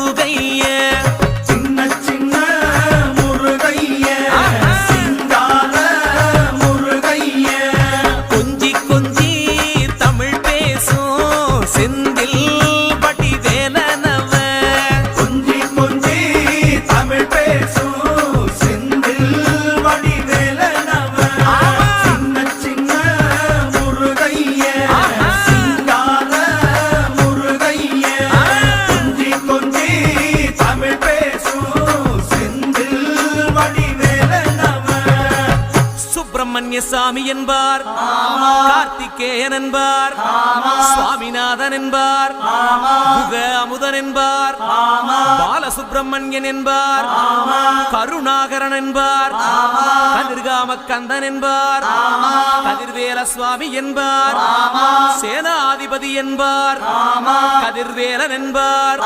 முருகைய சின்ன சின்ன முருகைய சிங்கார முருகைய கொஞ்சி கொஞ்சி தமிழ் பேசும் செந்தில் வடிவேலனவ கொஞ்சி கொஞ்சி தமிழ் பேசும் செந்தில் வடிவேலனவ சின்ன சின்ன முருகைய சிங்கார முருகைய கொஞ்சி கொஞ்சி தமிழ் பேசும் செந்தில் வடிவேலனவ சுப்பிரமணிய சாமி என்பார் கார்த்திகேயன் என்பார் சுவாமிநாதன் என்பார் முக அமுதன் என்பார் பாலசுப்பிரமணியன் என்பார் கருணாகரன் என்பார் கதிர்காம கந்தன் என்பார் கதிர்வேல சுவாமி என்பார் சேனாதிபதி என்பார் கதிர்வேலன் என்பார்